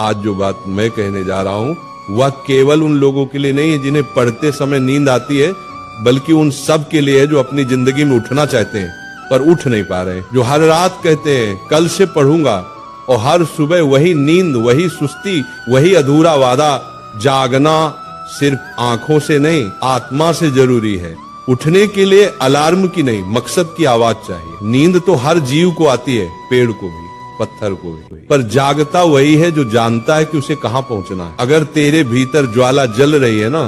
आज जो बात मैं कहने जा रहा हूँ वह केवल उन लोगों के लिए नहीं है जिन्हें पढ़ते समय नींद आती है, बल्कि उन सब के लिए है जो अपनी जिंदगी में उठना चाहते हैं पर उठ नहीं पा रहे, जो हर रात कहते हैं कल से पढ़ूंगा, और हर सुबह वही नींद, वही सुस्ती, वही अधूरा वादा। जागना सिर्फ आंखों से नहीं, आत्मा से जरूरी है। उठने के लिए अलार्म की नहीं, मकसद की आवाज चाहिए। नींद तो हर जीव को आती है, पेड़ को भी, पत्थर को भी, पर जागता वही है जो जानता है कि उसे कहाँ पहुंचना है। अगर तेरे भीतर ज्वाला जल रही है ना,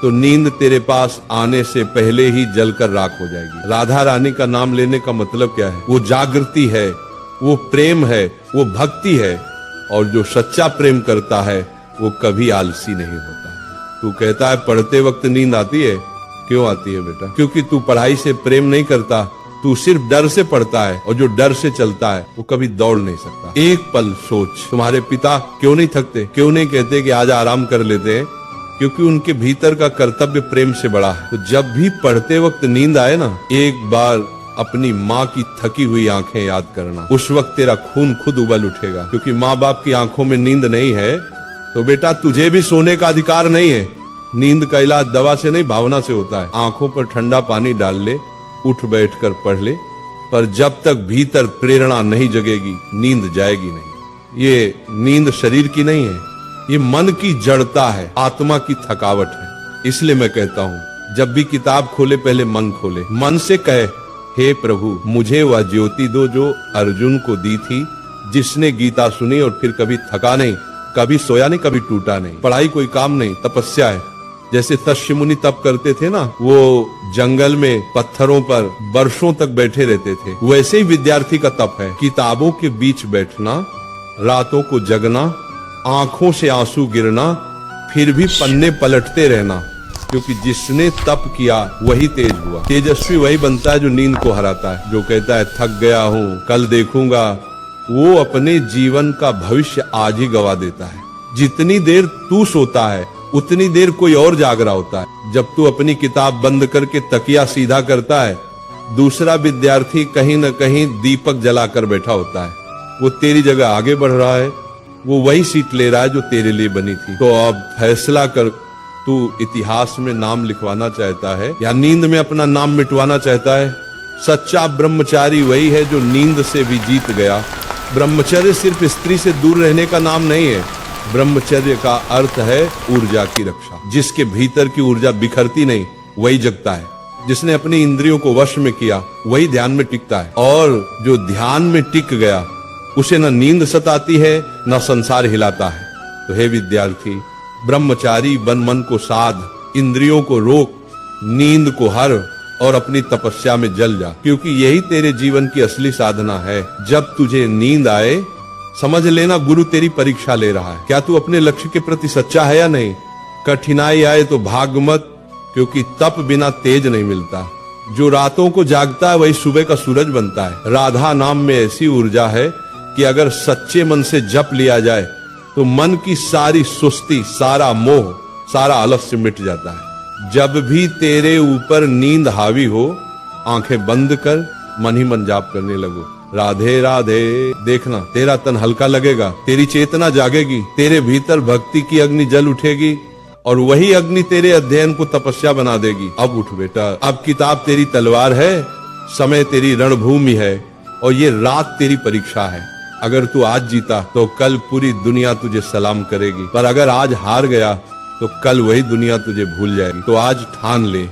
तो नींद तेरे पास आने से पहले ही जलकर राख हो जाएगी। राधा रानी का नाम लेने का मतलब क्या है? वो जागृति है, वो प्रेम है, वो भक्ति है, और जो सच्चा प्रेम करता है वो कभी आलसी नहीं होता। तू कहता है पढ़ते वक्त नींद आती है, क्यों आती है बेटा? क्योंकि तू पढ़ाई से प्रेम नहीं करता, तू सिर्फ डर से पढ़ता है, और जो डर से चलता है वो कभी दौड़ नहीं सकता। एक पल सोच, तुम्हारे पिता क्यों नहीं थकते? क्यों नहीं कहते कि आज आराम कर लेते हैं? क्योंकि उनके भीतर का कर्तव्य प्रेम से बड़ा है। तो जब भी पढ़ते वक्त नींद आए ना, एक बार अपनी माँ की थकी हुई आंखें याद करना। उस वक्त तेरा खून खुद उबल उठेगा, क्योंकि माँ बाप की आंखों में नींद नहीं है तो बेटा तुझे भी सोने का अधिकार नहीं है। नींद का इलाज दवा से नहीं, भावना से होता है। आंखों पर ठंडा पानी डाल ले, उठ बैठकर पढ़ ले, पर जब तक भीतर प्रेरणा नहीं जगेगी नींद जाएगी नहीं। ये नींद शरीर की नहीं है, ये मन की जड़ता है, आत्मा की थकावट है। इसलिए मैं कहता हूँ जब भी किताब खोले पहले मन खोले, मन से कहे हे प्रभु मुझे वह ज्योति दो जो अर्जुन को दी थी, जिसने गीता सुनी और फिर कभी थका नहीं, कभी सोया नहीं, कभी टूटा नहीं। पढ़ाई कोई काम नहीं, तपस्या है। जैसे तस्य मुनि तप करते थे ना, वो जंगल में पत्थरों पर वर्षों तक बैठे रहते थे, वैसे ही विद्यार्थी का तप है। किताबों के बीच बैठना, रातों को जगना, आंखों से आंसू गिरना, फिर भी पन्ने पलटते रहना, क्योंकि जिसने तप किया वही तेज हुआ। तेजस्वी वही बनता है जो नींद को हराता है। जो कहता है थक गया हूँ, कल देखूंगा, वो अपने जीवन का भविष्य आज ही गवा देता है। जितनी देर तू सोता है उतनी देर कोई और जाग रहा होता है। जब तू अपनी किताब बंद करके तकिया सीधा करता है, दूसरा विद्यार्थी कहीं न कहीं दीपक जलाकर बैठा होता है। वो तेरी जगह आगे बढ़ रहा है, वो वही सीट ले रहा है जो तेरे लिए बनी थी। तो अब फैसला कर, तू इतिहास में नाम लिखवाना चाहता है या नींद में अपना नाम मिटवाना चाहता है? सच्चा ब्रह्मचारी वही है जो नींद से भी जीत गया। ब्रह्मचर्य सिर्फ स्त्री से दूर रहने का नाम नहीं है, ब्रह्मचर्य का अर्थ है ऊर्जा की रक्षा। जिसके भीतर की ऊर्जा बिखरती नहीं वही जगता है। जिसने अपनी इंद्रियों को वश में किया वही ध्यान में टिकता है, और जो ध्यान में टिक गया उसे न नींद सताती है न संसार हिलाता है। तो हे विद्यार्थी, ब्रह्मचारी बन, मन को साध, इंद्रियों को रोक, नींद को हर, और अपनी तपस्या में जल जा, क्योंकि यही तेरे जीवन की असली साधना है। जब तुझे नींद आए समझ लेना गुरु तेरी परीक्षा ले रहा है। क्या तू अपने लक्ष्य के प्रति सच्चा है या नहीं? कठिनाई आए तो भाग मत, क्योंकि तप बिना तेज नहीं मिलता। जो रातों को जागता है वही सुबह का सूरज बनता है। राधा नाम में ऐसी ऊर्जा है कि अगर सच्चे मन से जप लिया जाए तो मन की सारी सुस्ती, सारा मोह, सारा आलस्य मिट जाता है। जब भी तेरे ऊपर नींद हावी हो, आंखें बंद कर, मन ही मन जाप करने लगो, राधे राधे। देखना तेरा तन हल्का लगेगा, तेरी चेतना जागेगी, तेरे भीतर भक्ति की अग्नि जल उठेगी, और वही अग्नि तेरे अध्ययन को तपस्या बना देगी। अब उठ बेटा, अब किताब तेरी तलवार है, समय तेरी रणभूमि है, और ये रात तेरी परीक्षा है। अगर तू आज जीता तो कल पूरी दुनिया तुझे सलाम करेगी, पर अगर आज हार गया तो कल वही दुनिया तुझे भूल जाएगी। तो आज ठान ले,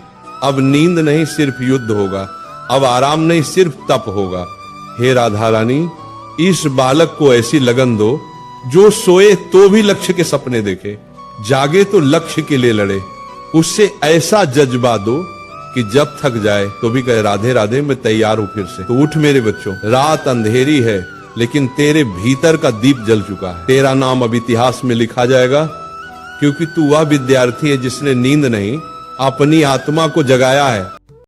अब नींद नहीं सिर्फ युद्ध होगा, अब आराम नहीं सिर्फ तप होगा। हे राधा रानी, इस बालक को ऐसी लगन दो जो सोए तो भी लक्ष्य के सपने देखे, जागे तो लक्ष्य के लिए लड़े। उससे ऐसा जज्बा दो कि जब थक जाए तो भी कहे राधे राधे, मैं तैयार हूं फिर से। तो उठ मेरे बच्चों, रात अंधेरी है लेकिन तेरे भीतर का दीप जल चुका है। तेरा नाम अब इतिहास में लिखा जाएगा, क्योंकि तू वह विद्यार्थी है जिसने नींद नहीं अपनी आत्मा को जगाया है।